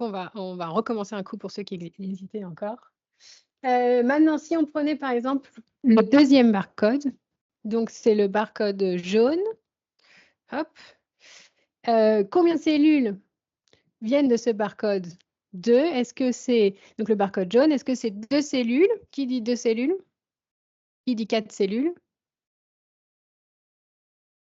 On va recommencer un coup pour ceux qui hésitaient encore. Maintenant, si on prenait par exemple le deuxième barcode, donc c'est le barcode jaune, hop. Combien de cellules viennent de ce barcode? 2. Est-ce que c'est donc le barcode jaune, est-ce que c'est 2 cellules? Qui dit 2 cellules? Qui dit 4 cellules?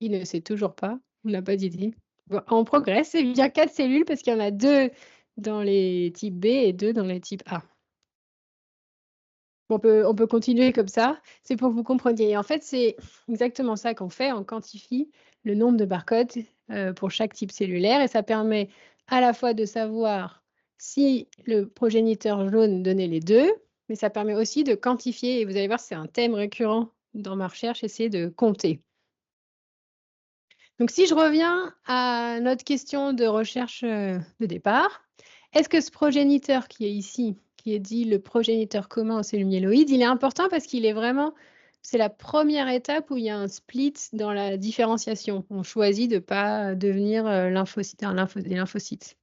Qui ne sait toujours pas? On n'a pas d'idée. Bon, on progresse, c'est bien 4 cellules parce qu'il y en a 2 dans les types B et 2 dans les types A. On peut continuer comme ça, c'est pour que vous compreniez. Et en fait, c'est exactement ça qu'on fait, on quantifie le nombre de barcodes, pour chaque type cellulaire et ça permet à la fois de savoir si le progéniteur jaune donnait les 2, mais ça permet aussi de quantifier et vous allez voir, c'est un thème récurrent dans ma recherche, essayer de compter. Donc si je reviens à notre question de recherche, de départ, est-ce que ce progéniteur qui est ici, qui est dit le progéniteur commun aux cellules myéloïdes, il est important parce qu'il est vraiment c'est la première étape où il y a un split dans la différenciation. On choisit de pas devenir, lymphocyte des lymphocytes.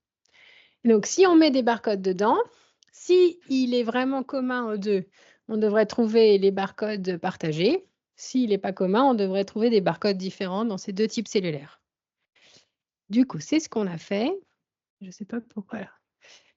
Donc si on met des barcodes dedans, si il est vraiment commun aux 2, on devrait trouver les barcodes partagés. S'il n'est pas commun, on devrait trouver des barcodes différents dans ces 2 types cellulaires. Du coup, c'est ce qu'on a fait. Je ne sais pas pourquoi là.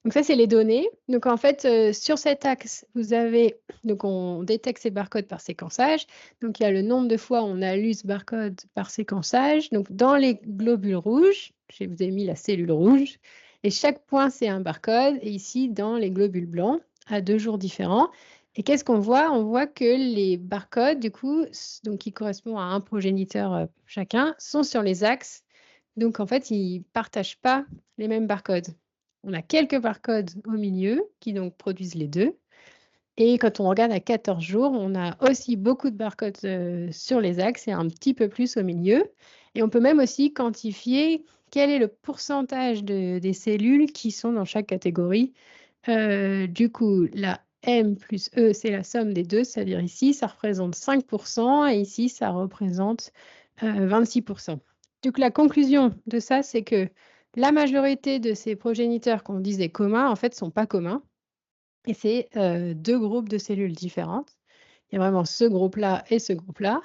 Donc ça, c'est les données. Donc en fait, sur cet axe, vous avez donc on détecte ces barcodes par séquençage. Donc il y a le nombre de fois où on a lu ce barcode par séquençage. Donc dans les globules rouges, je vous ai mis la cellule rouge et chaque point, c'est un barcode et ici dans les globules blancs à 2 jours différents et qu'est-ce qu'on voit? On voit que les barcodes du coup, donc qui correspondent à un progéniteur, chacun, sont sur les axes. Donc en fait, ils ne partagent pas les mêmes barcodes. On a quelques barcodes au milieu qui donc produisent les 2 et quand on regarde à 14 jours, on a aussi beaucoup de barcodes, sur les axes et un petit peu plus au milieu et on peut même aussi quantifier quel est le pourcentage des cellules qui sont dans chaque catégorie. Du coup, la M plus E, c'est la somme des 2, c'est-à-dire ici, ça représente 5 et ici, ça représente, 26 Donc la conclusion de ça, c'est que la majorité de ces progéniteurs qu'on disait communs, en fait, sont pas communs et c'est, 2 groupes de cellules différentes. Il y a vraiment ce groupe-là et ce groupe-là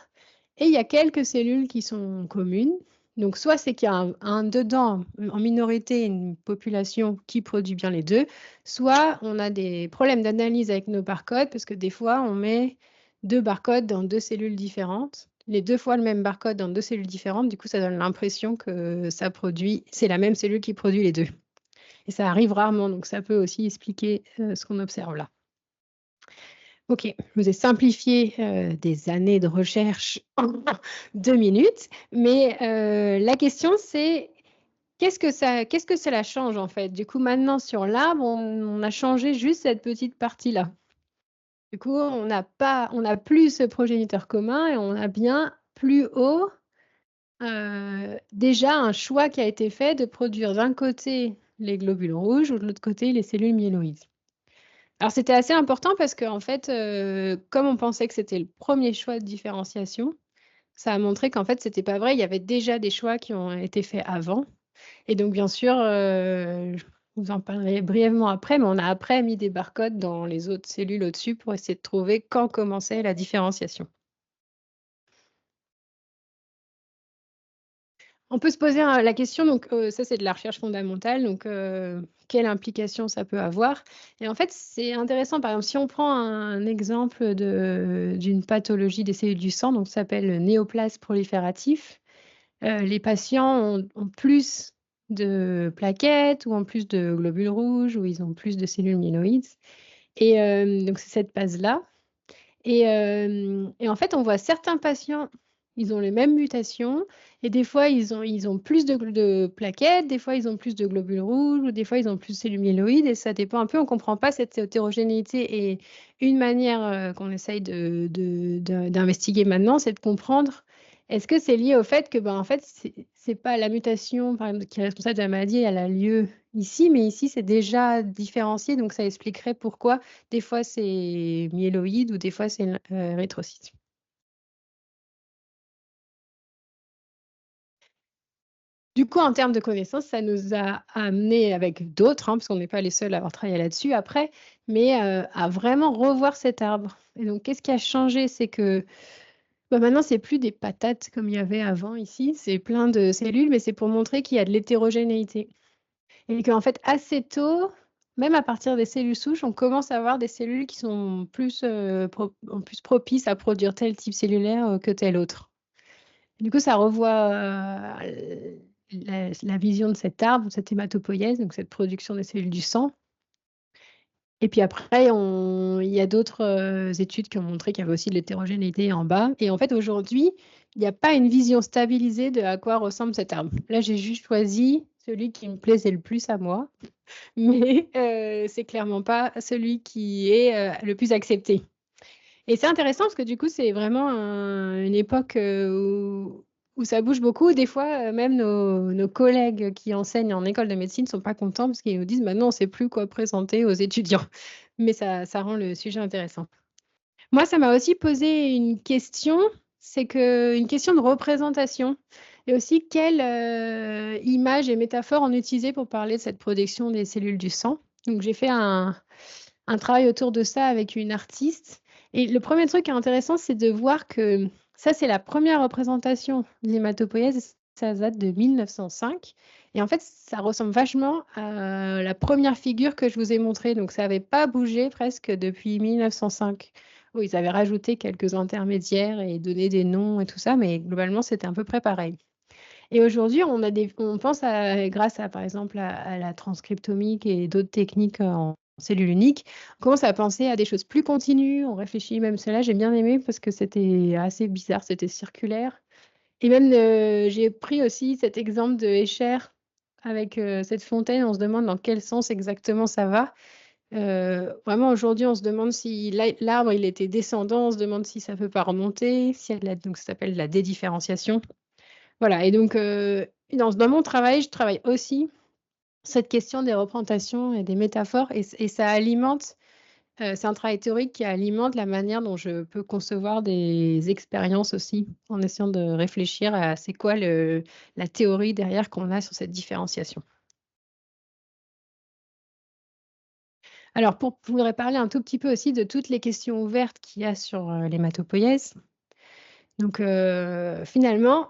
et il y a quelques cellules qui sont communes. Donc soit c'est qu'il y a un dedans, en minorité, une population qui produit bien les 2, soit on a des problèmes d'analyse avec nos barcodes parce que des fois on met 2 barcodes dans 2 cellules différentes, les 2 fois le même barcode dans 2 cellules différentes, du coup ça donne l'impression que ça produit c'est la même cellule qui produit les 2 et ça arrive rarement, donc ça peut aussi expliquer, ce qu'on observe là. OK, je vous ai simplifié, des années de recherche en 2 minutes, mais la question c'est qu'est-ce que cela change en fait? Du coup, maintenant sur l'arbre, on a changé juste cette petite partie-là. Du coup, on n'a plus ce progéniteur commun et on a bien plus haut, déjà un choix qui a été fait de produire d'un côté les globules rouges ou de l'autre côté les cellules myéloïdes. Alors c'était assez important parce qu'en fait, comme on pensait que c'était le premier choix de différenciation, ça a montré qu'en fait c'était pas vrai. Il y avait déjà des choix qui ont été faits avant et donc bien sûr, je vous en parlerai brièvement après, mais on a après mis des barcodes dans les autres cellules au-dessus pour essayer de trouver quand commençait la différenciation. On peut se poser, la question donc ça c'est de la recherche fondamentale donc quelle implication ça peut avoir? Et en fait, c'est intéressant, par exemple, si on prend un exemple d'une pathologie des cellules du sang, donc ça s'appelle le néoplasme prolifératif, les patients ont plus de plaquettes ou ont plus de globules rouges ou ils ont plus de cellules myéloïdes et donc c'est cette phase-là et en fait, on voit certains patients, ils ont les mêmes mutations et des fois, ils ont plus de plaquettes, des fois, ils ont plus de globules rouges ou des fois, ils ont plus de cellules myéloïdes et ça dépend un peu, on ne comprend pas cette hétérogénéité et une manière, qu'on essaye d'investiguer maintenant, c'est de comprendre, est-ce que c'est lié au fait que, ben, en fait, c'est pas la mutation, par exemple, qui est responsable de la maladie, elle a lieu ici, mais ici, c'est déjà différencié, donc ça expliquerait pourquoi des fois, c'est myéloïde ou des fois, c'est érythrocyte. Du coup, en termes de connaissances, ça nous a amené avec d'autres, parce qu'on n'est pas les seuls à avoir travaillé là-dessus après, mais à vraiment revoir cet arbre. Et donc, qu'est-ce qui a changé? C'est que maintenant, c'est plus des patates comme il y avait avant ici, c'est plein de cellules, mais c'est pour montrer qu'il y a de l'hétérogénéité. Et qu'en fait, assez tôt, même à partir des cellules souches, on commence à avoir des cellules qui sont plus, plus propices à produire tel type cellulaire que tel autre. Du coup, ça revoit la vision de cet arbre, de cette hématopoïèse, donc cette production des cellules du sang. Et puis après, il y a d'autres études qui ont montré qu'il y avait aussi de l'hétérogénéité en bas. Et en fait, aujourd'hui, il n'y a pas une vision stabilisée de à quoi ressemble cet arbre. Là, j'ai juste choisi celui qui me plaisait le plus à moi, mais c'est clairement pas celui qui est le plus accepté. Et c'est intéressant parce que du coup, c'est vraiment une époque où ça bouge beaucoup. Des fois, même nos collègues qui enseignent en école de médecine ne sont pas contents parce qu'ils nous disent: «Maintenant, on ne sait plus quoi présenter aux étudiants». Mais ça rend le sujet intéressant. Moi, ça m'a aussi posé une question, c'est une question de représentation et aussi quelle images et métaphores on utilisait pour parler de cette production des cellules du sang. Donc j'ai fait un travail autour de ça avec une artiste et le premier truc qui est intéressant, c'est de voir que ça, c'est la première représentation de l'hématopoïèse, ça date de 1905 et en fait, ça ressemble vachement à la première figure que je vous ai montrée, donc ça n'avait pas bougé presque depuis 1905. Oui, ils avaient rajouté quelques intermédiaires et donné des noms et tout ça, mais globalement, c'était à peu près pareil. Et aujourd'hui, on pense grâce à, par exemple, à la transcriptomique et d'autres techniques en cellules uniques, on commence à penser à des choses plus continues. On réfléchit même celle-là, j'ai bien aimé parce que c'était assez bizarre, c'était circulaire. Et même, j'ai pris aussi cet exemple de Escher avec cette fontaine. On se demande dans quel sens exactement ça va. Vraiment, aujourd'hui, on se demande si l'arbre il était descendant, on se demande si ça ne peut pas remonter, si donc ça s'appelle la dédifférenciation. Voilà, et donc dans mon travail, je travaille aussi cette question des représentations et des métaphores et ça alimente, c'est un travail théorique qui alimente la manière dont je peux concevoir des expériences aussi, en essayant de réfléchir à c'est quoi la théorie derrière qu'on a sur cette différenciation. Alors je voudrais parler un tout petit peu aussi de toutes les questions ouvertes qu'il y a sur, l'hématopoïèse. Donc finalement,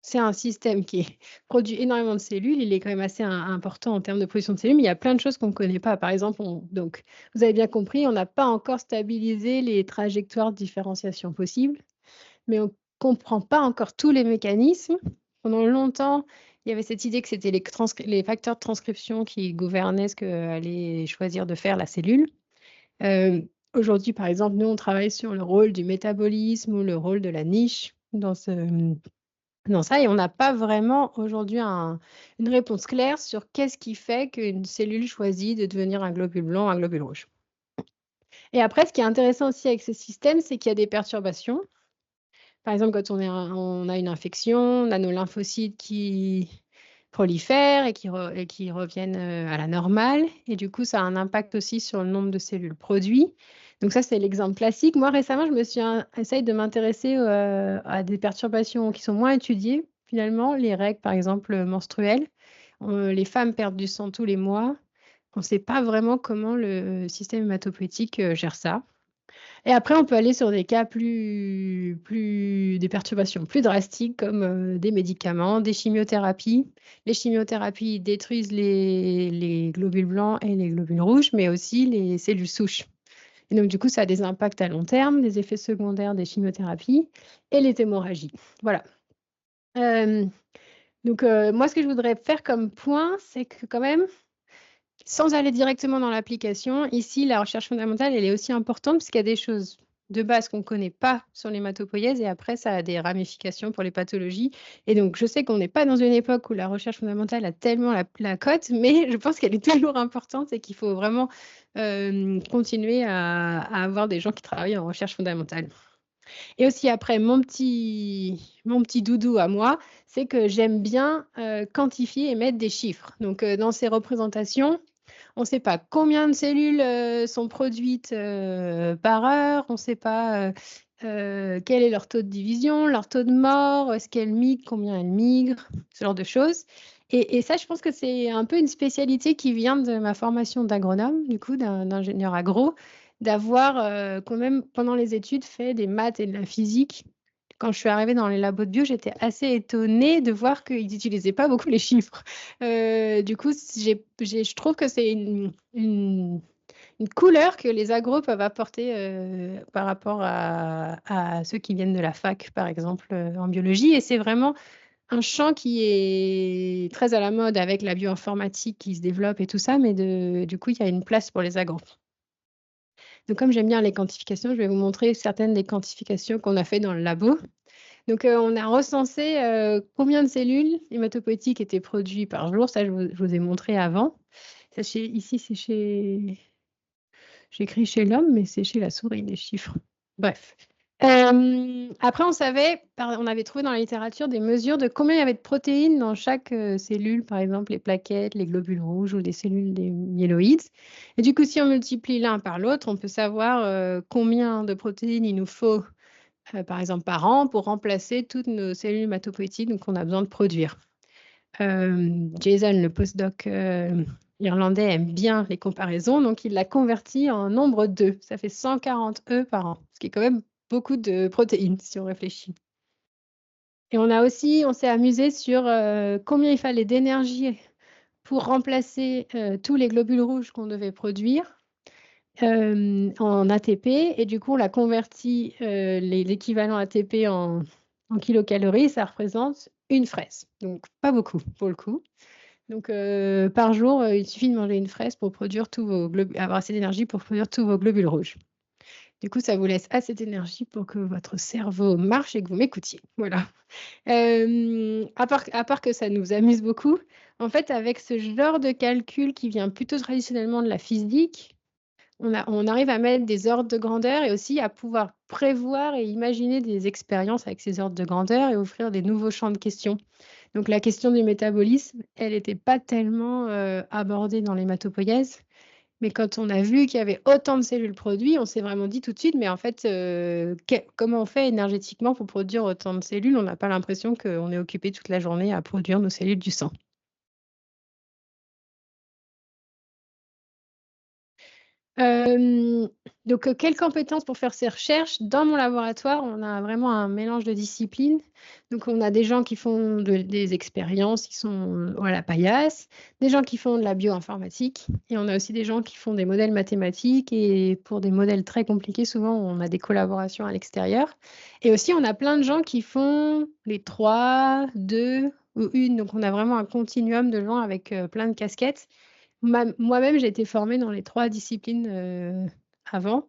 c'est un système qui produit énormément de cellules. Il est quand même assez important en termes de production de cellules, mais il y a plein de choses qu'on ne connaît pas. Par exemple, donc, vous avez bien compris, on n'a pas encore stabilisé les trajectoires de différenciation possibles, mais on ne comprend pas encore tous les mécanismes. Pendant longtemps, il y avait cette idée que c'était les facteurs de transcription qui gouvernaient ce qu'allait choisir de faire la cellule. Aujourd'hui, par exemple, nous, on travaille sur le rôle du métabolisme ou le rôle de la niche dans ça et on n'a pas vraiment aujourd'hui une réponse claire sur qu'est-ce qui fait qu'une cellule choisit de devenir un globule blanc, un globule rouge. Et après, ce qui est intéressant aussi avec ce système, c'est qu'il y a des perturbations. Par exemple, quand on a une infection, on a nos lymphocytes qui prolifèrent et qui reviennent à la normale. Et du coup, ça a un impact aussi sur le nombre de cellules produites. Donc ça, c'est l'exemple classique. Moi, récemment, j'essaye de m'intéresser à des perturbations qui sont moins étudiées. Finalement, les règles, par exemple, menstruelles. Les femmes perdent du sang tous les mois. On ne sait pas vraiment comment le système hématopoïétique gère ça. Et après, on peut aller sur des cas des perturbations plus drastiques comme des médicaments, des chimiothérapies. Les chimiothérapies détruisent les globules blancs et les globules rouges, mais aussi les cellules souches. Et donc, du coup, ça a des impacts à long terme, des effets secondaires des chimiothérapies et les hémorragies. Voilà. Donc, moi, ce que je voudrais faire comme point, c'est que quand même, sans aller directement dans l'application, ici, la recherche fondamentale, elle est aussi importante parce qu'il y a des choses de base qu'on ne connaît pas sur l'hématopoïèse et après, ça a des ramifications pour les pathologies. Et donc, je sais qu'on n'est pas dans une époque où la recherche fondamentale a tellement la cote, mais je pense qu'elle est toujours importante et qu'il faut vraiment continuer à avoir des gens qui travaillent en recherche fondamentale. Et aussi après, mon petit doudou à moi, c'est que j'aime bien quantifier et mettre des chiffres. Donc, dans ces représentations, on ne sait pas combien de cellules sont produites par heure, on ne sait pas quel est leur taux de division, leur taux de mort, est-ce qu'elles migrent, combien elles migrent, ce genre de choses. Et ça, je pense que c'est un peu une spécialité qui vient de ma formation d'agronome, du coup, d'ingénieur agro, d'avoir quand même, pendant les études, fait des maths et de la physique. Quand je suis arrivée dans les labos de bio, j'étais assez étonnée de voir qu'ils n'utilisaient pas beaucoup les chiffres. Du coup, je trouve que c'est une couleur que les agros peuvent apporter par rapport à ceux qui viennent de la fac, par exemple, en biologie. Et c'est vraiment un champ qui est très à la mode avec la bioinformatique qui se développe et tout ça, mais du coup, il y a une place pour les agros. Donc, comme j'aime bien les quantifications, je vais vous montrer certaines des quantifications qu'on a fait dans le labo. Donc, on a recensé combien de cellules hématopoïétiques étaient produites par jour. Ça, je vous ai montré avant. Ça, ici, c'est chez... J'écris chez l'homme, mais c'est chez la souris, les chiffres. Bref. Après, on avait trouvé dans la littérature des mesures de combien il y avait de protéines dans chaque cellule, par exemple les plaquettes, les globules rouges ou des cellules des myéloïdes. Et du coup, si on multiplie l'un par l'autre, on peut savoir combien de protéines il nous faut, par exemple, par an pour remplacer toutes nos cellules hématopoïétiques qu'on a besoin de produire. Jason, le postdoc irlandais, aime bien les comparaisons, donc il l'a converti en nombre 2. Ça fait 140 œufs par an, ce qui est quand même beaucoup de protéines si on réfléchit. Et on s'est amusé sur combien il fallait d'énergie pour remplacer tous les globules rouges qu'on devait produire en ATP. Et du coup, on l'a converti l'équivalent ATP en kilocalories. Ça représente une fraise. Donc, pas beaucoup pour le coup. Donc, par jour, il suffit de manger une fraise pour produire avoir assez d'énergie pour produire tous vos globules rouges. Du coup, ça vous laisse assez d'énergie pour que votre cerveau marche et que vous m'écoutiez. Voilà. À part que ça nous amuse beaucoup, en fait, avec ce genre de calcul qui vient plutôt traditionnellement de la physique, on arrive à mettre des ordres de grandeur et aussi à pouvoir prévoir et imaginer des expériences avec ces ordres de grandeur et offrir des nouveaux champs de questions. Donc la question du métabolisme, elle n'était pas tellement abordée dans l'hématopoïèse, mais quand on a vu qu'il y avait autant de cellules produites, on s'est vraiment dit tout de suite, mais en fait, comment on fait énergétiquement pour produire autant de cellules? On n'a pas l'impression qu'on est occupé toute la journée à produire nos cellules du sang. Donc, quelles compétences pour faire ces recherches? Dans mon laboratoire, on a vraiment un mélange de disciplines. Donc, on a des gens qui font des expériences, qui sont à la paillasse, des gens qui font de la bioinformatique, et on a aussi des gens qui font des modèles mathématiques. Et pour des modèles très compliqués, souvent, on a des collaborations à l'extérieur. Et aussi, on a plein de gens qui font les 3, 2 ou 1. Donc, on a vraiment un continuum de gens avec plein de casquettes. Moi-même, j'ai été formée dans les 3 disciplines avant.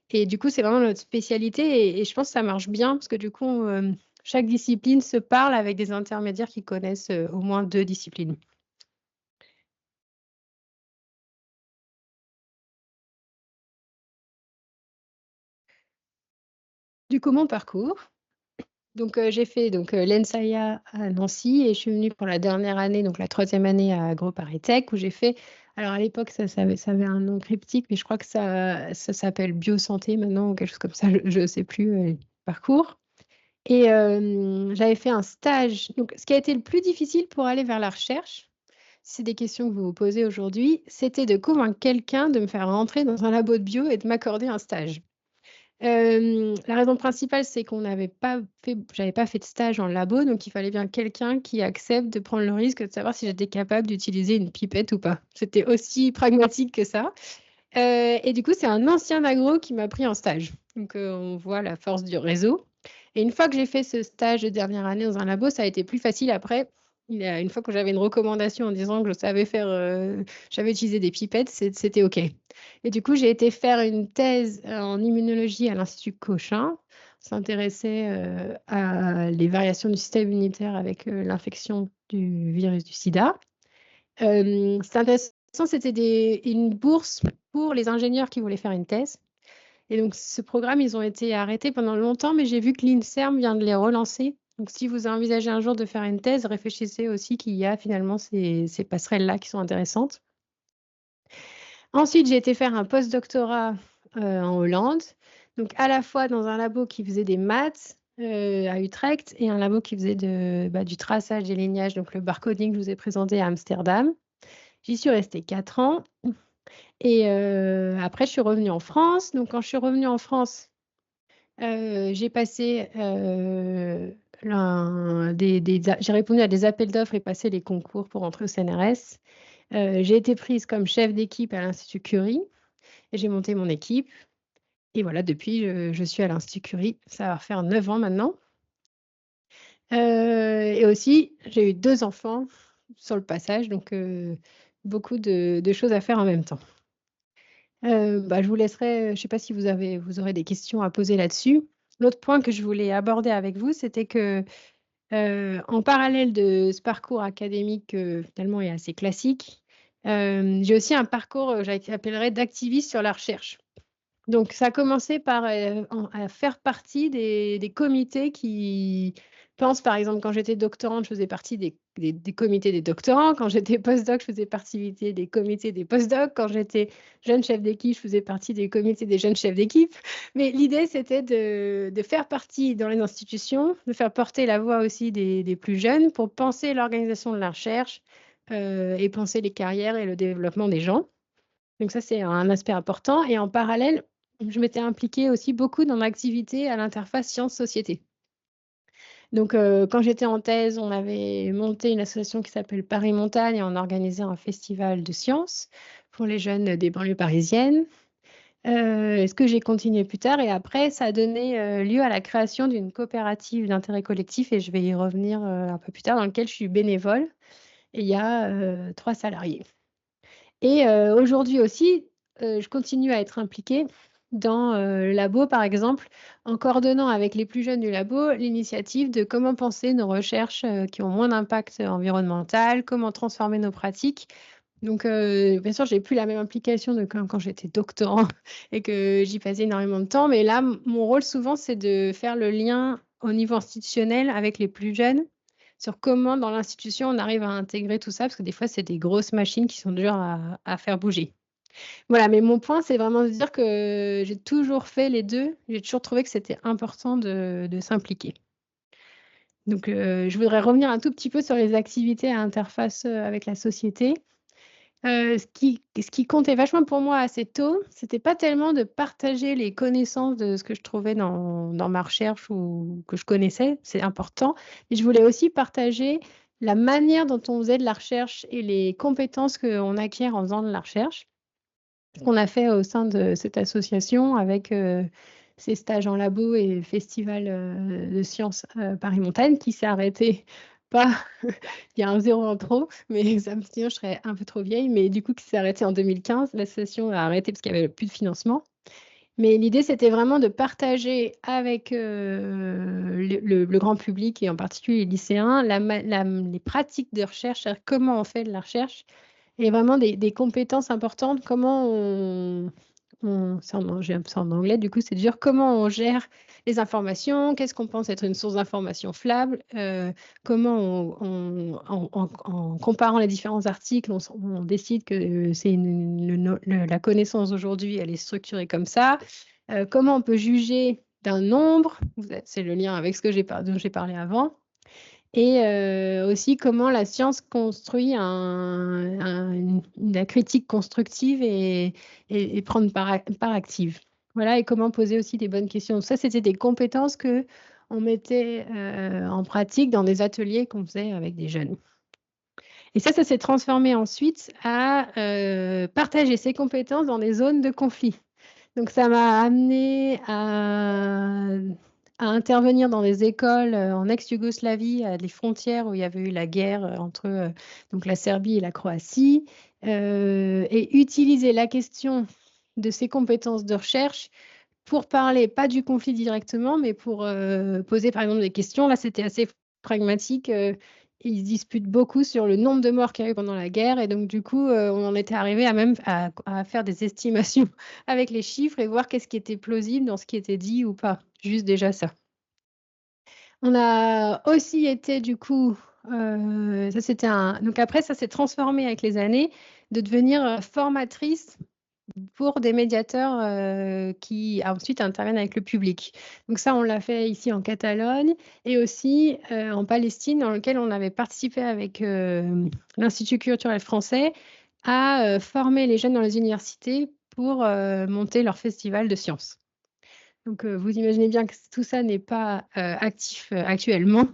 Et du coup, c'est vraiment notre spécialité. Et je pense que ça marche bien parce que du coup, chaque discipline se parle avec des intermédiaires qui connaissent au moins 2 disciplines. Du coup, mon parcours. Donc, j'ai fait l'ENSAIA à Nancy et je suis venue pour la dernière année, donc la 3e année à AgroParisTech où j'ai fait, alors à l'époque, ça avait un nom cryptique, mais je crois que ça s'appelle Biosanté maintenant ou quelque chose comme ça, je ne sais plus le parcours. Et j'avais fait un stage. Donc, ce qui a été le plus difficile pour aller vers la recherche, c'est des questions que vous vous posez aujourd'hui, c'était de convaincre quelqu'un de me faire rentrer dans un labo de bio et de m'accorder un stage. La raison principale, c'est j'avais pas fait de stage en labo, donc il fallait bien quelqu'un qui accepte de prendre le risque de savoir si j'étais capable d'utiliser une pipette ou pas. C'était aussi pragmatique que ça. Et du coup, c'est un ancien agro qui m'a pris en stage. Donc, on voit la force du réseau. Et une fois que j'ai fait ce stage de dernière année dans un labo, ça a été plus facile après. Une fois que j'avais une recommandation en disant que je savais j'avais utilisé des pipettes, c'était OK. Et du coup, j'ai été faire une thèse en immunologie à l'Institut Cochin. On s'intéressait à les variations du système immunitaire avec l'infection du virus du sida. C'était intéressant, c'était une bourse pour les ingénieurs qui voulaient faire une thèse. Et donc, ce programme, ils ont été arrêtés pendant longtemps, mais j'ai vu que l'INSERM vient de les relancer. Donc, si vous envisagez un jour de faire une thèse, réfléchissez aussi qu'il y a finalement ces passerelles-là qui sont intéressantes. Ensuite, j'ai été faire un post-doctorat en Hollande. Donc à la fois dans un labo qui faisait des maths, à Utrecht et un labo qui faisait du traçage des lignages, donc le barcoding que je vous ai présenté à Amsterdam. J'y suis restée 4 ans et après je suis revenue en France. Donc quand je suis revenue en France, j'ai passé, j'ai répondu à des appels d'offres et passé les concours pour entrer au CNRS. J'ai été prise comme chef d'équipe à l'Institut Curie et j'ai monté mon équipe et voilà, depuis, je suis à l'Institut Curie. Ça va faire 9 ans maintenant. Et aussi, j'ai eu 2 enfants sur le passage, donc beaucoup de choses à faire en même temps. Je vous laisserai, je ne sais pas si vous aurez des questions à poser là-dessus. L'autre point que je voulais aborder avec vous, c'était que, en parallèle de ce parcours académique, finalement est assez classique, j'ai aussi un parcours, j'appellerais d'activiste sur la recherche. Donc ça a commencé par, à faire partie des comités qui pensent, par exemple, quand j'étais doctorante, je faisais partie des comités des doctorants. Quand j'étais postdoc, je faisais partie des comités des postdocs. Quand j'étais jeune chef d'équipe, je faisais partie des comités des jeunes chefs d'équipe. Mais l'idée, c'était de faire partie dans les institutions, de faire porter la voix aussi des plus jeunes pour penser l'organisation de la recherche, et penser les carrières et le développement des gens. Donc ça, c'est un aspect important et en parallèle, je m'étais impliquée aussi beaucoup dans l'activité à l'interface sciences-société. Donc quand j'étais en thèse, on avait monté une association qui s'appelle Paris Montagne et on organisait un festival de sciences pour les jeunes des banlieues parisiennes. Ce que j'ai continué plus tard et après ça a donné, lieu à la création d'une coopérative d'intérêt collectif et je vais y revenir, un peu plus tard, dans lequel je suis bénévole et il y a, 3 salariés. Et aujourd'hui aussi, je continue à être impliquée dans, le labo, par exemple, en coordonnant avec les plus jeunes du labo l'initiative de comment penser nos recherches, qui ont moins d'impact environnemental, comment transformer nos pratiques. Donc bien sûr, j'ai plus la même implication de quand j'étais doctorant et que j'y passais énormément de temps, mais là, mon rôle souvent, c'est de faire le lien au niveau institutionnel avec les plus jeunes sur comment dans l'institution on arrive à intégrer tout ça, parce que des fois c'est des grosses machines qui sont dures à faire bouger. Voilà, mais mon point, c'est vraiment de dire que j'ai toujours fait les 2. J'ai toujours trouvé que c'était important de s'impliquer. Donc je voudrais revenir un tout petit peu sur les activités à interface, avec la société. Ce qui comptait vachement pour moi assez tôt, c'était pas tellement de partager les connaissances de ce que je trouvais dans ma recherche ou que je connaissais, c'est important, mais je voulais aussi partager la manière dont on faisait de la recherche et les compétences qu'on acquiert en faisant de la recherche. Ce qu'on a fait au sein de cette association avec, ces stages en labo et festival, de sciences, Paris Montagne qui s'est arrêté pas il y a un 0 en trop, mais sinon je serais un peu trop vieille, mais du coup qui s'est arrêté en 2015. L'association a arrêté parce qu'il y avait plus de financement. Mais l'idée, c'était vraiment de partager avec, le grand public et en particulier les lycéens, les pratiques de recherche, c'est-à-dire comment on fait de la recherche et vraiment des compétences importantes, comment j'ai un peu ça en anglais, du coup, c'est de dire comment on gère les informations, qu'est-ce qu'on pense être une source d'information fiable, comment en comparant les différents articles, on décide que c'est la connaissance aujourd'hui, elle est structurée comme ça. Comment on peut juger d'un nombre, c'est le lien avec ce que dont j'ai parlé avant. Et aussi comment la science construit la critique constructive et prendre part active. Voilà, et comment poser aussi des bonnes questions. Donc ça, c'était des compétences qu'on mettait, en pratique dans des ateliers qu'on faisait avec des jeunes. Et ça s'est transformé ensuite à, partager ces compétences dans des zones de conflit. Donc ça m'a amenée à intervenir dans des écoles, en ex-Yougoslavie, à des frontières où il y avait eu la guerre, entre, donc la Serbie et la Croatie, et utiliser la question de ces compétences de recherche pour parler, pas du conflit directement, mais pour, poser par exemple des questions. Là, c'était assez pragmatique, ils se disputent beaucoup sur le nombre de morts qu'il y a eu pendant la guerre et donc du coup, on en était arrivé à faire des estimations avec les chiffres et voir qu'est-ce qui était plausible dans ce qui était dit ou pas. Juste déjà ça. On a aussi été du coup, donc après ça s'est transformé avec les années, de devenir, formatrice pour des médiateurs qui ensuite interviennent avec le public. Donc ça, on l'a fait ici en Catalogne et aussi en Palestine, dans lequel on avait participé avec l'Institut culturel français à former les jeunes dans les universités pour monter leur festival de sciences. Donc vous imaginez bien que tout ça n'est pas actif actuellement,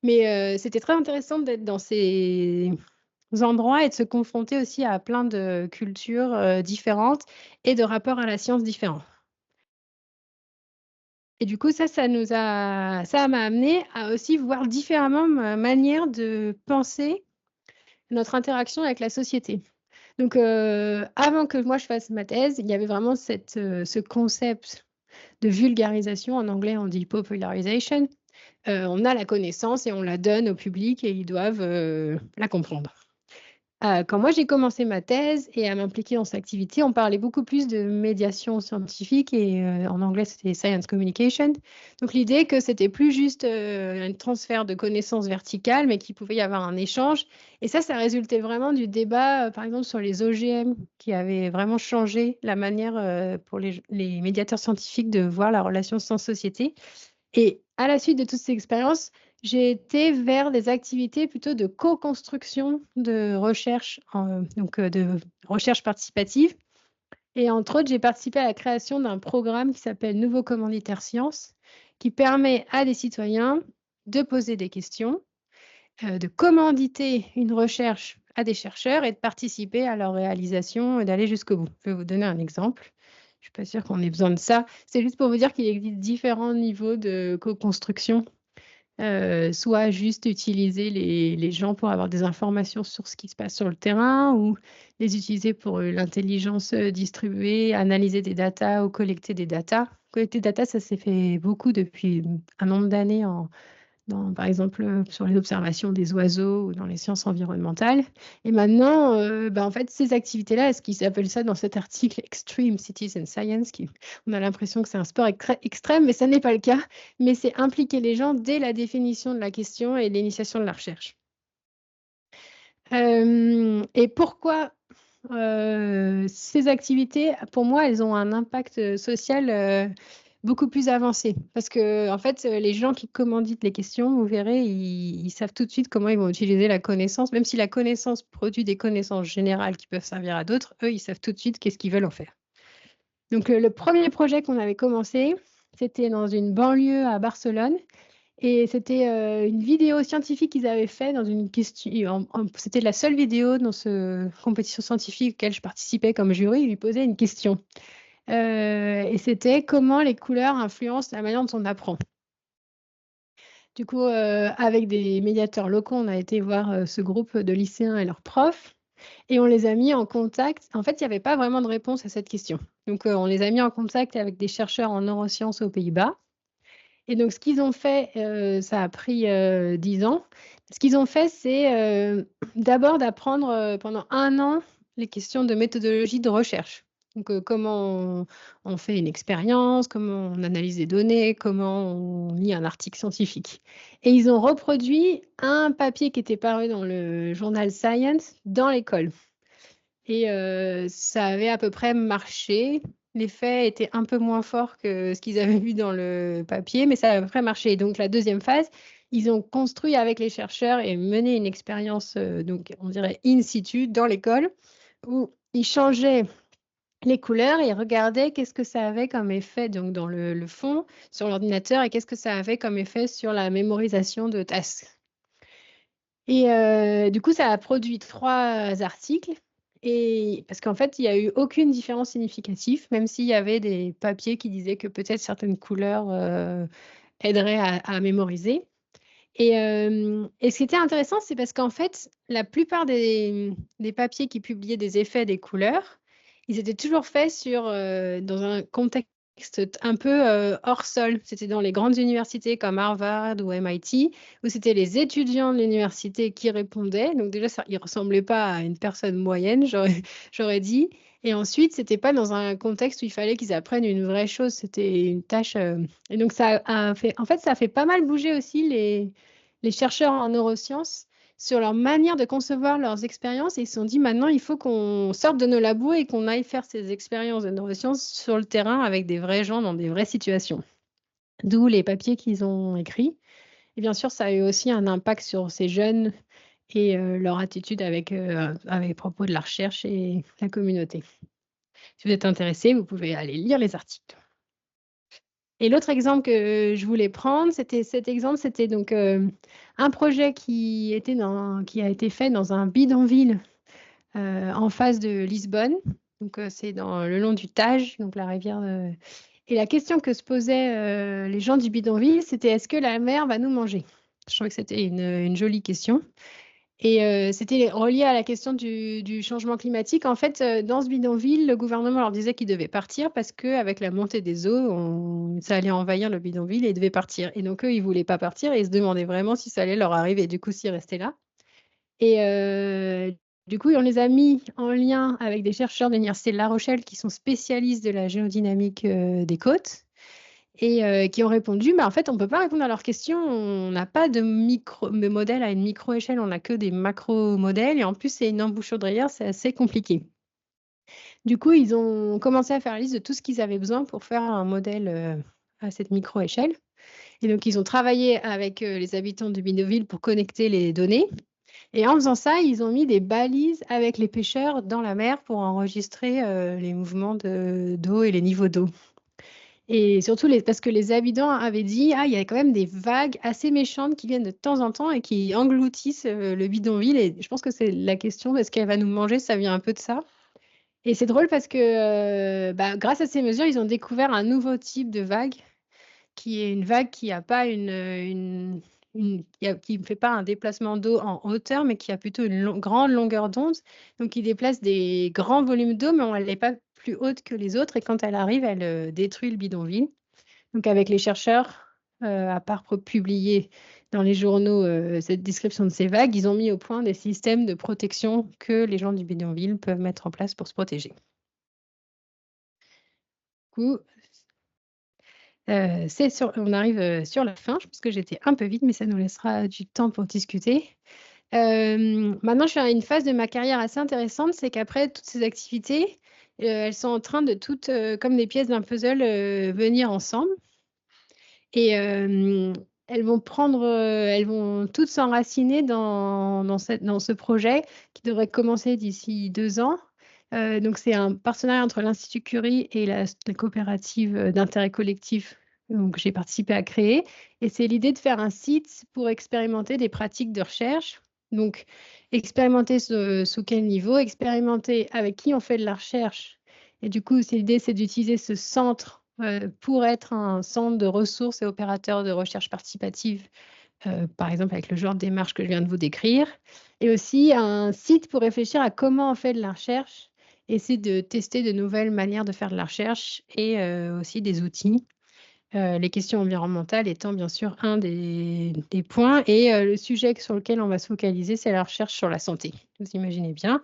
mais c'était très intéressant d'être dans ces endroits et de se confronter aussi à plein de cultures différentes et de rapports à la science différents. Et du coup, ça m'a amené à aussi voir différemment ma manière de penser notre interaction avec la société. Donc, avant que moi je fasse ma thèse, il y avait vraiment ce concept de vulgarisation. En anglais, on dit popularization. On a la connaissance et on la donne au public et ils doivent la comprendre. Quand moi j'ai commencé ma thèse et à m'impliquer dans cette activité, on parlait beaucoup plus de médiation scientifique et en anglais c'était science communication. Donc l'idée que c'était plus juste un transfert de connaissances verticales, mais qu'il pouvait y avoir un échange. Et ça résultait vraiment du débat, par exemple sur les OGM, qui avait vraiment changé la manière pour les médiateurs scientifiques de voir la relation science-société. Et à la suite de toutes ces expériences, j'ai été vers des activités plutôt de co-construction de recherche, de recherche participative. Et entre autres, j'ai participé à la création d'un programme qui s'appelle Nouveau commanditaire science, qui permet à des citoyens de poser des questions, de commanditer une recherche à des chercheurs et de participer à leur réalisation et d'aller jusqu'au bout. Je vais vous donner un exemple. Je ne suis pas sûre qu'on ait besoin de ça. C'est juste pour vous dire qu'il existe différents niveaux de co-construction. Soit juste utiliser les gens pour avoir des informations sur ce qui se passe sur le terrain ou les utiliser pour l'intelligence distribuée, analyser des datas ou collecter des datas. Collecter des datas, ça s'est fait beaucoup depuis un nombre d'années par exemple, sur les observations des oiseaux ou dans les sciences environnementales. Et maintenant, en fait, ces activités-là, ce qu'ils appellent ça dans cet article Extreme Citizen Science, on a l'impression que c'est un sport extrême, mais ça n'est pas le cas. Mais c'est impliquer les gens dès la définition de la question et l'initiation de la recherche. Et pourquoi ces activités, pour moi, elles ont un impact social beaucoup plus avancé. Parce que, en fait, les gens qui commanditent les questions, vous verrez, ils savent tout de suite comment ils vont utiliser la connaissance. Même si la connaissance produit des connaissances générales qui peuvent servir à d'autres, eux, ils savent tout de suite qu'est-ce qu'ils veulent en faire. Donc, le premier projet qu'on avait commencé, c'était dans une banlieue à Barcelone. Et c'était une vidéo scientifique qu'ils avaient fait dans une question. C'était la seule vidéo dans cette compétition scientifique auquel je participais comme jury. Ils lui posaient une question. Et c'était comment les couleurs influencent la manière dont on apprend. Du coup, avec des médiateurs locaux, on a été voir ce groupe de lycéens et leurs profs et on les a mis en contact. En fait, il n'y avait pas vraiment de réponse à cette question. Donc, on les a mis en contact avec des chercheurs en neurosciences aux Pays-Bas. Et donc, ce qu'ils ont fait, ça a pris 10 ans. Ce qu'ils ont fait, c'est d'abord d'apprendre pendant 1 an les questions de méthodologie de recherche. Donc, comment on fait une expérience, comment on analyse des données, comment on lit un article scientifique. Et ils ont reproduit un papier qui était paru dans le journal Science dans l'école. Et ça avait à peu près marché. L'effet était un peu moins fort que ce qu'ils avaient vu dans le papier, mais ça a à peu près marché. Donc la deuxième phase, ils ont construit avec les chercheurs et mené une expérience, donc on dirait in situ, dans l'école, où ils changeaient les couleurs et ils regardaient qu'est-ce que ça avait comme effet donc dans le fond sur l'ordinateur et qu'est-ce que ça avait comme effet sur la mémorisation de tasks. Et du coup, ça a produit 3 articles et parce qu'en fait, il y a eu aucune différence significative, même s'il y avait des papiers qui disaient que peut-être certaines couleurs, aideraient à mémoriser. Et ce qui était intéressant, c'est parce qu'en fait, la plupart des papiers qui publiaient des effets des couleurs, ils étaient toujours faits dans un contexte un peu, hors sol. C'était dans les grandes universités comme Harvard ou MIT, où c'était les étudiants de l'université qui répondaient. Donc déjà, ça ils ressemblaient pas à une personne moyenne, j'aurais dit. Et ensuite, c'était pas dans un contexte où il fallait qu'ils apprennent une vraie chose. C'était une tâche, et donc ça a fait en fait, ça a fait pas mal bouger aussi les chercheurs en neurosciences sur leur manière de concevoir leurs expériences et ils se sont dit: «Maintenant, il faut qu'on sorte de nos labos et qu'on aille faire ces expériences de neurosciences sur le terrain avec des vrais gens dans des vraies situations». D'où les papiers qu'ils ont écrits et bien sûr, ça a eu aussi un impact sur ces jeunes et leur attitude avec propos de la recherche et la communauté. Si vous êtes intéressé, vous pouvez aller lire les articles. Et l'autre exemple que je voulais prendre, c'était donc, un projet qui a été fait dans un bidonville, en face de Lisbonne. Donc, c'est dans le long du Tage, donc la rivière, et la question que se posaient, les gens du bidonville, c'était: «Est-ce que la mer va nous manger?» Je trouvais que c'était une jolie question. Et c'était relié à la question du changement climatique. En fait, dans ce bidonville, le gouvernement leur disait qu'ils devaient partir parce qu'avec la montée des eaux, ça allait envahir le bidonville et ils devaient partir. Et donc eux, ils voulaient pas partir et ils se demandaient vraiment si ça allait leur arriver, du coup, s'ils restaient là. Et du coup, on les a mis en lien avec des chercheurs de l'université de La Rochelle qui sont spécialistes de la géodynamique, des côtes et qui ont répondu: «Bah, en fait, on ne peut pas répondre à leurs questions. On n'a pas de modèle à une micro-échelle, on n'a que des macro-modèles et en plus, c'est une embouchure-de-rivière, c'est assez compliqué». Du coup, ils ont commencé à faire la liste de tout ce qu'ils avaient besoin pour faire un modèle, à cette micro-échelle et donc ils ont travaillé avec, les habitants du bidonville pour connecter les données et en faisant ça, ils ont mis des balises avec les pêcheurs dans la mer pour enregistrer, les mouvements d'eau et les niveaux d'eau. Et surtout parce que les habitants avaient dit: «Ah, il y a quand même des vagues assez méchantes qui viennent de temps en temps et qui engloutissent, le bidonville» et je pense que c'est la question: «Est-ce qu'elle va nous manger?» Ça vient un peu de ça et c'est drôle parce que, bah, grâce à ces mesures, ils ont découvert un nouveau type de vague qui est une vague qui a pas qui ne fait pas un déplacement d'eau en hauteur, mais qui a plutôt une grande longueur d'onde, donc qui déplace des grands volumes d'eau, mais elle n'est pas plus haute que les autres et quand elle arrive, elle, détruit le bidonville. Donc avec les chercheurs, à part publier dans les journaux, cette description de ces vagues, ils ont mis au point des systèmes de protection que les gens du bidonville peuvent mettre en place pour se protéger. Du coup, on arrive, sur la fin. Je pense que j'étais un peu vite, mais ça nous laissera du temps pour discuter. Maintenant, je suis à une phase de ma carrière assez intéressante, c'est qu'après toutes ces activités, elles sont en train de toutes, comme des pièces d'un puzzle, venir ensemble. Et elles vont toutes s'enraciner dans ce projet qui devrait commencer d'ici 2 ans. Donc c'est un partenariat entre l'Institut Curie et la coopérative, d'intérêt collectif, donc j'ai participé à créer et c'est l'idée de faire un site pour expérimenter des pratiques de recherche. Donc expérimenter sous quel niveau? Expérimenter avec qui on fait de la recherche et du coup, l'idée, c'est d'utiliser ce centre, pour être un centre de ressources et opérateur de recherche participative, par exemple avec le genre de démarche que je viens de vous décrire et aussi un site pour réfléchir à comment on fait de la recherche, essayer de tester de nouvelles manières de faire de la recherche et aussi des outils. Les questions environnementales étant bien sûr un des points et le sujet sur lequel on va se focaliser, c'est la recherche sur la santé. Vous imaginez bien.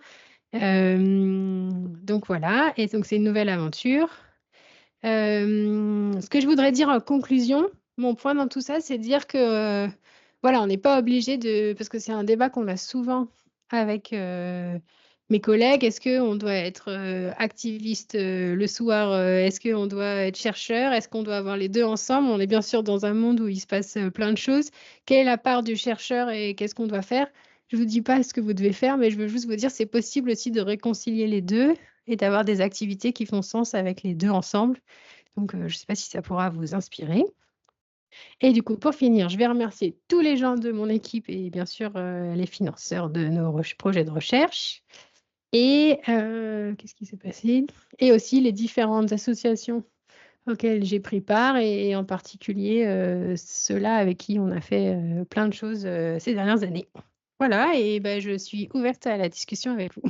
Donc voilà et donc c'est une nouvelle aventure. Ce que je voudrais dire en conclusion, mon point dans tout ça, c'est de dire que, voilà, on n'est pas obligé de parce que c'est un débat qu'on a souvent avec, mes collègues. Est-ce qu'on doit être, activiste, le soir? Est-ce qu'on doit être chercheur? Est-ce qu'on doit avoir les 2 ensemble? On est bien sûr dans un monde où il se passe, plein de choses. Quelle est la part du chercheur et qu'est-ce qu'on doit faire? Je vous dis pas ce que vous devez faire, mais je veux juste vous dire, c'est possible aussi de réconcilier les 2 et d'avoir des activités qui font sens avec les 2 ensemble. Donc, je ne sais pas si ça pourra vous inspirer et du coup, pour finir, je vais remercier tous les gens de mon équipe et bien sûr, les financeurs de nos projets de recherche et qu'est-ce qui s'est passé? Et aussi les différentes associations auxquelles j'ai pris part et en particulier, ceux-là avec qui on a fait, plein de choses, ces dernières années. Voilà et ben je suis ouverte à la discussion avec vous.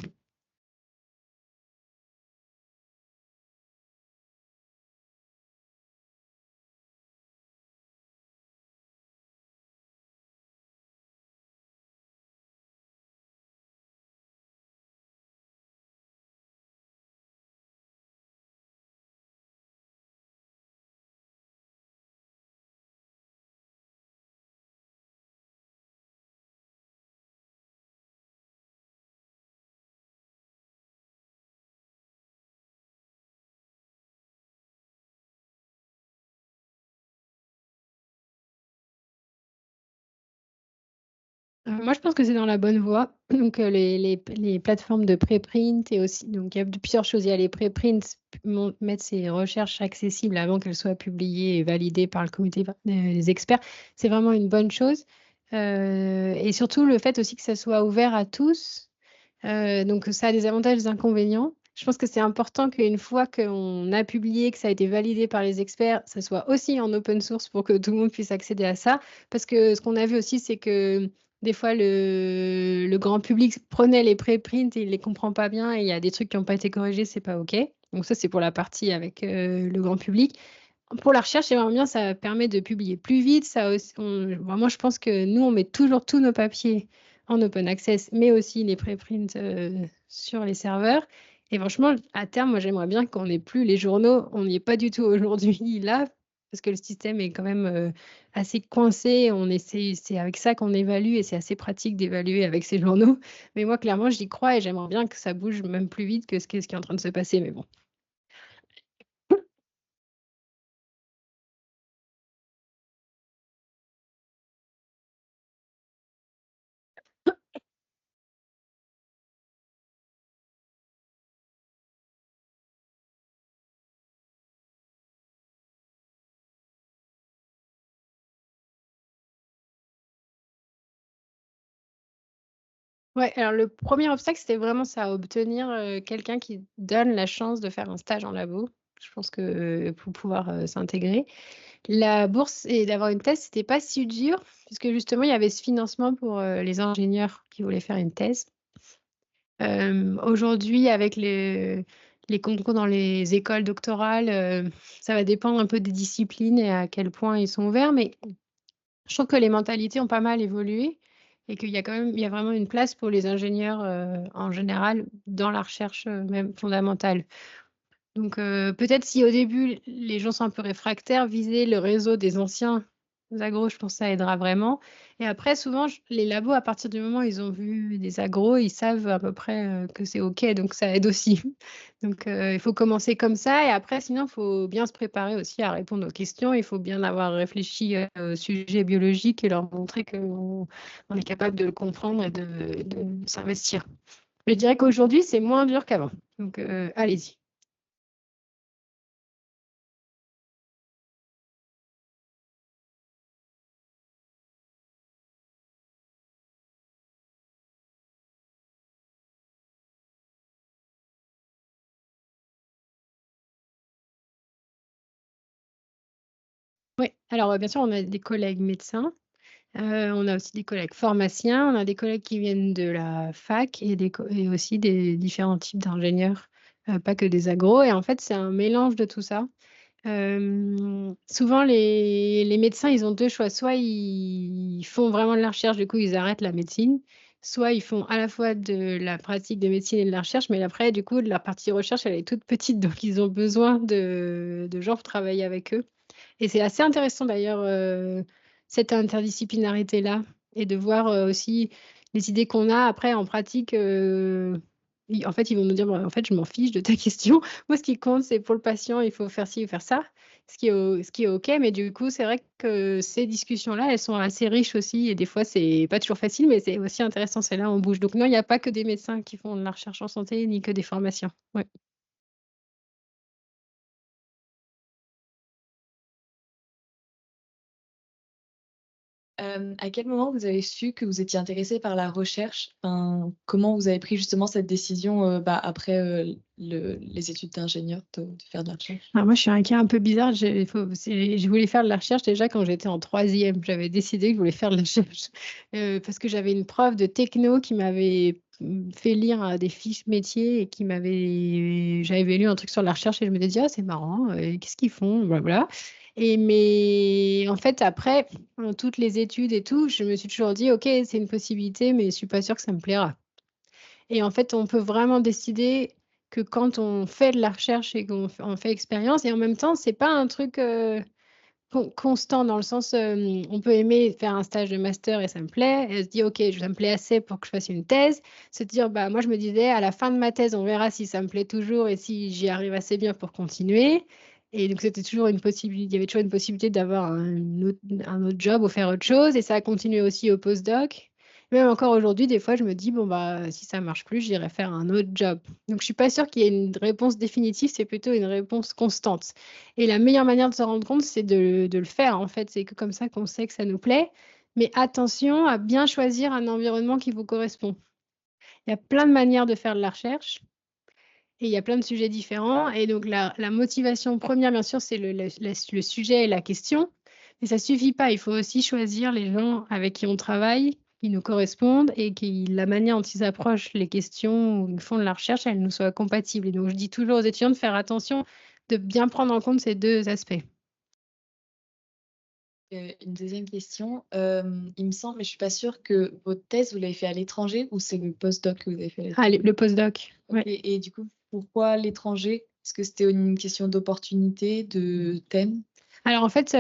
Moi, je pense que c'est dans la bonne voie. Donc, les plateformes de préprint et aussi, donc il y a plusieurs choses. Il y a les préprints, mettre ces recherches accessibles avant qu'elles soient publiées et validées par le comité des experts. C'est vraiment une bonne chose. Et surtout, le fait aussi que ça soit ouvert à tous. Donc, ça a des avantages et des inconvénients. Je pense que c'est important qu'une fois qu'on a publié, que ça a été validé par les experts, ça soit aussi en open source pour que tout le monde puisse accéder à ça. Parce que ce qu'on a vu aussi, c'est que des fois, le grand public prenait les préprints et il les comprend pas bien et il y a des trucs qui n'ont pas été corrigés, c'est pas OK. Donc ça, c'est pour la partie avec le grand public. Pour la recherche, j'aimerais bien, ça permet de publier plus vite. Ça aussi, moi, je pense que nous, on met toujours tous nos papiers en open access, mais aussi les préprints sur les serveurs. Et franchement, à terme, moi, j'aimerais bien qu'on n'ait plus les journaux. On n'y est pas du tout aujourd'hui là, parce que le système est quand même assez coincé. C'est avec ça qu'on évalue et c'est assez pratique d'évaluer avec ces journaux. Mais moi, clairement, j'y crois et j'aimerais bien que ça bouge même plus vite que ce qui est en train de se passer. Mais bon. Ouais, alors le premier obstacle, c'était vraiment ça, obtenir, quelqu'un qui donne la chance de faire un stage en labo. Je pense que, pour pouvoir, s'intégrer. La bourse et d'avoir une thèse, c'était pas si dur puisque justement, il y avait ce financement pour, les ingénieurs qui voulaient faire une thèse. Aujourd'hui, avec les concours dans les écoles doctorales, ça va dépendre un peu des disciplines et à quel point ils sont ouverts, mais je trouve que les mentalités ont pas mal évolué et qu'il y a quand même il y a vraiment une place pour les ingénieurs, en général dans la recherche, même fondamentale. Donc, peut-être si au début les gens sont un peu réfractaires, viser le réseau des anciens agros, je pense que ça aidera vraiment. Et après souvent les labos, à partir du moment où ils ont vu des agros, ils savent à peu près, que c'est OK, donc ça aide aussi. Donc, il faut commencer comme ça et après sinon il faut bien se préparer aussi à répondre aux questions. Il faut bien avoir réfléchi, au sujet biologique et leur montrer qu'on est capable de le comprendre et de s'investir. Je dirais qu'aujourd'hui, c'est moins dur qu'avant, donc, allez-y. Oui, alors, bien sûr, on a des collègues médecins, on a aussi des collègues pharmaciens, on a des collègues qui viennent de la fac et et aussi des différents types d'ingénieurs, pas que des agros et en fait, c'est un mélange de tout ça. Souvent les médecins, ils ont 2 choix. Soit ils font vraiment de la recherche, du coup, ils arrêtent la médecine, soit ils font à la fois de la pratique de médecine et de la recherche, mais après, du coup, la partie recherche, elle est toute petite, donc ils ont besoin de gens pour travailler avec eux. Et c'est assez intéressant d'ailleurs, cette interdisciplinarité-là et de voir, aussi les idées qu'on a après en pratique, en fait, ils vont nous dire: «Bah, en fait, je m'en fiche de ta question. Moi, ce qui compte, c'est pour le patient, il faut faire ci ou faire ça», ce qui est OK, mais du coup, c'est vrai que ces discussions-là, elles sont assez riches aussi et des fois, c'est pas toujours facile, mais c'est aussi intéressant. C'est là, on bouge. Donc non, il y a pas que des médecins qui font de la recherche en santé, ni que des pharmaciens. Ouais. À quel moment vous avez su que vous étiez intéressé par la recherche? Enfin, comment vous avez pris justement cette décision, après, les études d'ingénieur de faire de la recherche? Alors moi, je suis un cas un peu bizarre. Je voulais faire de la recherche déjà quand j'étais en troisième. J'avais décidé que je voulais faire de la recherche, parce que j'avais une prof de techno qui m'avait, fait lire, des fiches métiers et j'avais lu un truc sur la recherche et je m'étais dit: «Ah, c'est marrant, qu'est-ce qu'ils font?» Blabla et mais en fait, après, dans toutes les études et tout, je me suis toujours dit: «OK, c'est une possibilité, mais je suis pas sûre que ça me plaira». Et en fait, on peut vraiment décider que quand on fait de la recherche et on fait expérience et en même temps, c'est pas un truc, constant dans le sens, on peut aimer faire un stage de master et ça me plaît et se dire: «OK, ça me plaît assez pour que je fasse une thèse». Se dire: «Bah, moi, je me disais à la fin de ma thèse, on verra si ça me plaît toujours et si j'y arrive assez bien pour continuer» et donc c'était toujours une possibilité. Il y avait toujours une possibilité d'avoir un autre job ou faire autre chose et ça a continué aussi au postdoc Même encore aujourd'hui, des fois, je me dis: «Bon, bah, si ça marche plus, j'irai faire un autre job». Donc je suis pas sûre qu'il y ait une réponse définitive, c'est plutôt une réponse constante et la meilleure manière de se rendre compte, c'est de le faire, en fait. C'est que comme ça qu'on sait que ça nous plaît, mais attention à bien choisir un environnement qui vous correspond. Il y a plein de manières de faire de la recherche et il y a plein de sujets différents et donc la motivation première, bien sûr, c'est le sujet et la question, mais ça suffit pas. Il faut aussi choisir les gens avec qui on travaille, qui nous correspondent et qui la manière dont ils approchent les questions ou ils font de la recherche, elle nous soit compatible et donc je dis toujours aux étudiants de faire attention, de bien prendre en compte ces 2 aspects. Une deuxième question, il me semble, mais je suis pas sûre que votre thèse, vous l'avez fait à l'étranger ou c'est le postdoc que vous avez fait à Ah, l'étranger? le postdoc, OK ouais. et du coup, pourquoi l'étranger? Est-ce que c'était une question d'opportunité, de thème? Alors en fait,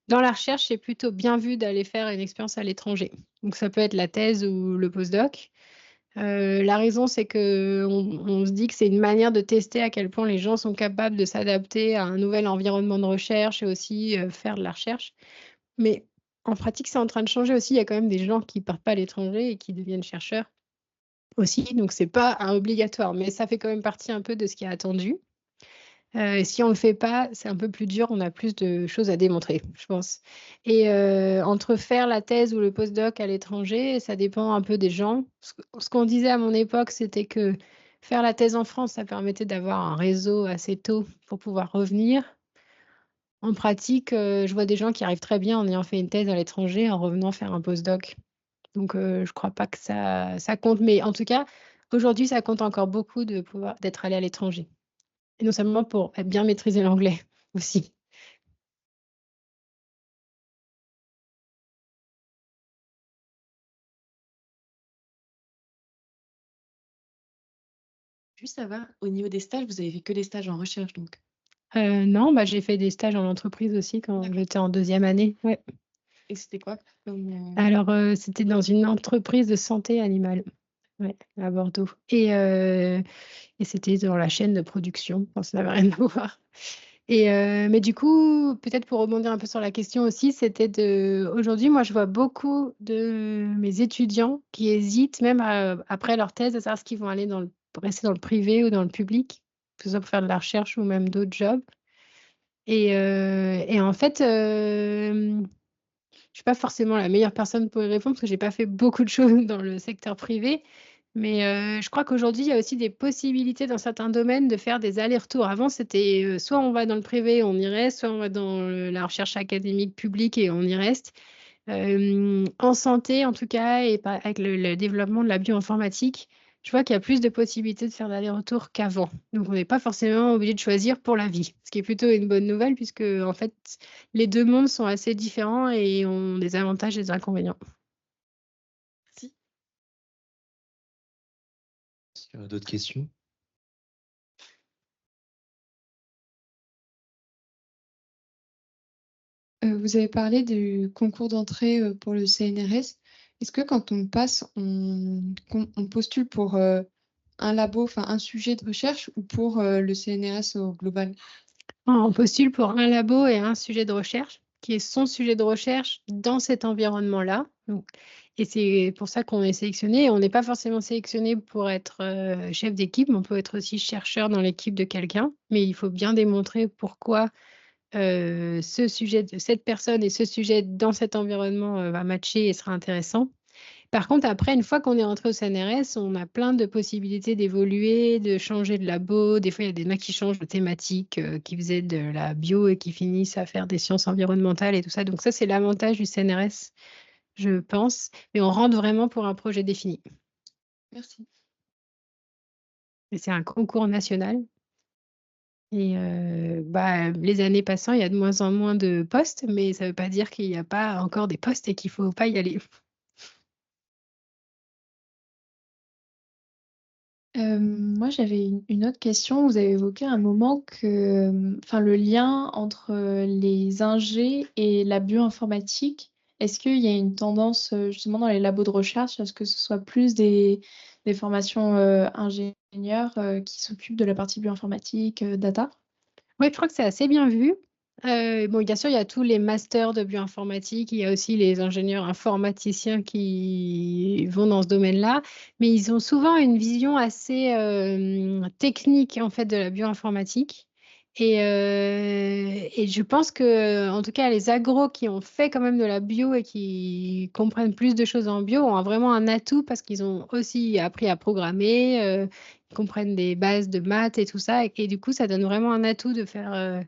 dans la recherche, c'est plutôt bien vu d'aller faire une expérience à l'étranger. Donc ça peut être la thèse ou le postdoc. La raison, c'est qu'on se dit que c'est une manière de tester à quel point les gens sont capables de s'adapter à un nouvel environnement de recherche et aussi, faire de la recherche. Mais en pratique, c'est en train de changer aussi. Il y a quand même des gens qui partent pas à l'étranger et qui deviennent chercheurs aussi, donc c'est pas un obligatoire, mais ça fait quand même partie un peu de ce qui est attendu. Si on le fait pas, c'est un peu plus dur, on a plus de choses à démontrer, je pense et entre faire la thèse ou le postdoc à l'étranger, ça dépend un peu des gens. Ce qu'on disait à mon époque, c'était que faire la thèse en France, ça permettait d'avoir un réseau assez tôt pour pouvoir revenir. En pratique, je vois des gens qui arrivent très bien en ayant fait une thèse à l'étranger, en revenant faire un postdoc. Donc je crois pas que ça compte, mais en tout cas, aujourd'hui, ça compte encore beaucoup de pouvoir d'être allé à l'étranger. Et non seulement pour, bien maîtriser l'anglais aussi. Juste savoir, au niveau des stages, vous avez fait que des stages en recherche donc? Non, bah, j'ai fait des stages en entreprise aussi quand D'accord j'étais en 2e année, ouais. et c'était quoi comme, Alors, c'était dans une entreprise de santé animale, ouais, à Bordeaux et c'était dans la chaîne de production, enfin ça n'avait rien à voir et mais du coup, peut-être pour rebondir un peu sur la question aussi, c'était aujourd'hui, moi, je vois beaucoup de mes étudiants qui hésitent même, après leur thèse, à savoir ce qu'ils vont aller rester dans le privé ou dans le public, que ce soit pour faire de la recherche ou même d'autres jobs et en fait, je suis pas forcément la meilleure personne pour y répondre parce que j'ai pas fait beaucoup de choses dans le secteur privé. Mais, je crois qu'aujourd'hui, il y a aussi des possibilités dans certains domaines de faire des allers-retours. Avant, c'était, soit on va dans le privé, on y reste, soit on va dans la recherche académique publique et on y reste. En santé, en tout cas et pas avec le développement de la bioinformatique, je vois qu'il y a plus de possibilités de faire l'aller-retour qu'avant. Donc on n'est pas forcément obligé de choisir pour la vie, ce qui est plutôt une bonne nouvelle puisque, en fait, les 2 mondes sont assez différents et ont des avantages et des inconvénients. Si. Est-ce qu'il y a d'autres questions? Vous avez parlé du concours d'entrée, pour le CNRS. Est-ce que quand on passe, on postule pour, un labo, enfin un sujet de recherche ou pour, le CNRS au global? On postule pour un labo et un sujet de recherche, qui est son sujet de recherche dans cet environnement-là, donc et c'est pour ça qu'on est sélectionné. On n'est pas forcément sélectionné pour être, chef d'équipe, mais on peut être aussi chercheur dans l'équipe de quelqu'un, mais il faut bien démontrer pourquoi, ce sujet de cette personne et ce sujet dans cet environnement, va matcher et sera intéressant. Par contre, après, une fois qu'on est rentré au CNRS, on a plein de possibilités d'évoluer, de changer de labo. Des fois, il y a des mecs qui changent de thématique, qui faisaient de la bio et qui finissent à faire des sciences environnementales et tout ça. Donc ça, c'est l'avantage du CNRS, je pense. Mais on rentre vraiment pour un projet défini. Merci. Et c'est un concours national. Et bah, les années passant, il y a de moins en moins de postes, mais ça ne veut pas dire qu'il n'y a pas encore des postes et qu'il ne faut pas y aller. Moi, j'avais une autre question. Vous avez évoqué à un moment que, enfin, le lien entre, les ingés et la bioinformatique. Est-ce qu'il y a une tendance, justement dans les labos de recherche à ce que ce soit plus des formations, ingénieurs, qui s'occupent de la partie bioinformatique, data? Ouais, je crois que c'est assez bien vu. Bon, bien sûr, il y a tous les masters de bioinformatique, il y a aussi les ingénieurs informaticiens qui vont dans ce domaine-là, mais ils ont souvent une vision assez technique en fait de la bioinformatique. Et je pense que, en tout cas, les agros qui ont fait quand même de la bio et qui comprennent plus de choses en bio ont vraiment un atout parce qu'ils ont aussi appris à programmer, ils comprennent des bases de maths et tout ça, et du coup, ça donne vraiment un atout de faire.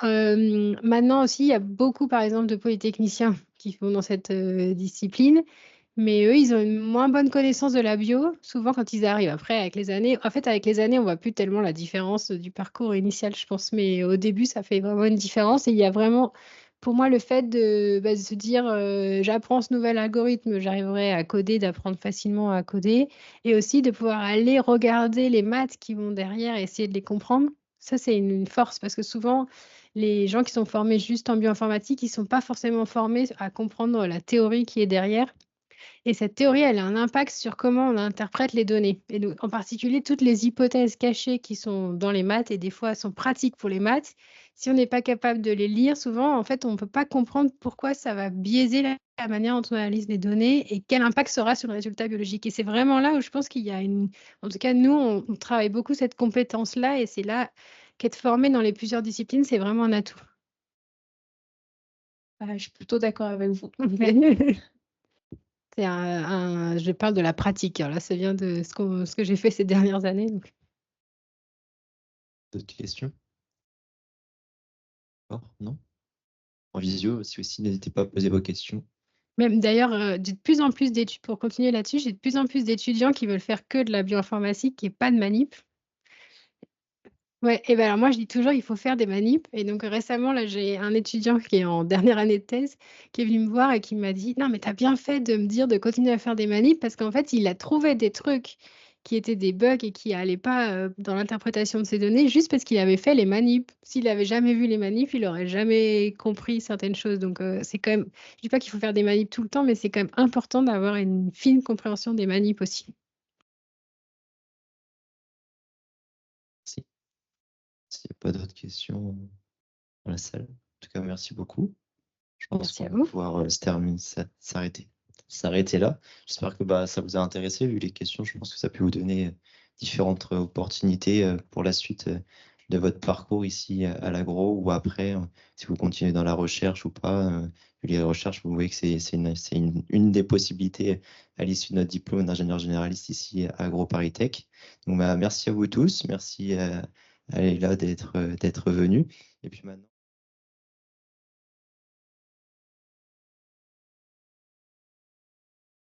Maintenant aussi, il y a beaucoup, par exemple, de polytechniciens qui vont dans cette discipline, mais eux, ils ont une moins bonne connaissance de la bio, souvent quand ils arrivent. Après, avec les années, en fait, avec les années, on voit plus tellement la différence du parcours initial, je pense, mais au début, ça fait vraiment une différence. Et il y a vraiment, pour moi, le fait de se dire, j'apprends ce nouvel algorithme, j'arriverai à coder, d'apprendre facilement à coder, et aussi de pouvoir aller regarder les maths qui vont derrière et essayer de les comprendre. Ça, c'est une force parce que souvent, les gens qui sont formés juste en bioinformatique, ils ne sont pas forcément formés à comprendre la théorie qui est derrière. Et cette théorie, elle a un impact sur comment on interprète les données. Et donc, en particulier, toutes les hypothèses cachées qui sont dans les maths et des fois sont pratiques pour les maths. Si on n'est pas capable de les lire, souvent, en fait, on ne peut pas comprendre pourquoi ça va biaiser la manière dont on analyse les données et quel impact ça aura sur le résultat biologique. Et c'est vraiment là où je pense qu'il y a une... En tout cas, nous, on travaille beaucoup cette compétence-là et c'est là qu'être formé dans les plusieurs disciplines, c'est vraiment un atout. Je suis plutôt d'accord avec vous. Je parle de la pratique. Alors là, ça vient de ce que j'ai fait ces dernières années. Donc. D'autres questions? Non? En visio aussi, n'hésitez pas à poser vos questions. Même d'ailleurs, j'ai de plus en plus d'études, pour continuer là-dessus, j'ai de plus en plus d'étudiants qui veulent faire que de la bioinformatique, qui n'est pas de manip. Ouais, et ben alors moi je dis toujours il faut faire des manips. Et donc récemment, là, j'ai un étudiant qui est en dernière année de thèse qui est venu me voir et qui m'a dit non, mais tu as bien fait de me dire de continuer à faire des manips parce qu'en fait, il a trouvé des trucs qui étaient des bugs et qui n'allaient pas dans l'interprétation de ces données juste parce qu'il avait fait les manips. S'il n'avait jamais vu les manips, il n'aurait jamais compris certaines choses. Donc c'est quand même, je dis pas qu'il faut faire des manips tout le temps, mais c'est quand même important d'avoir une fine compréhension des manips aussi. Merci. S'il n'y a pas d'autres questions dans la salle. En tout cas, merci beaucoup. Je pense Merci à qu'on va vous. pouvoir s'arrêter là. J'espère que ça vous a intéressé, vu les questions. Je pense que ça peut vous donner différentes opportunités pour la suite de votre parcours ici à l'agro ou après, si vous continuez dans la recherche ou pas. Vu les recherches, vous voyez que c'est une des possibilités à l'issue de notre diplôme d'ingénieur généraliste ici à AgroParisTech. Donc, merci à vous tous. Merci à Leïla d'être venue. Et puis maintenant.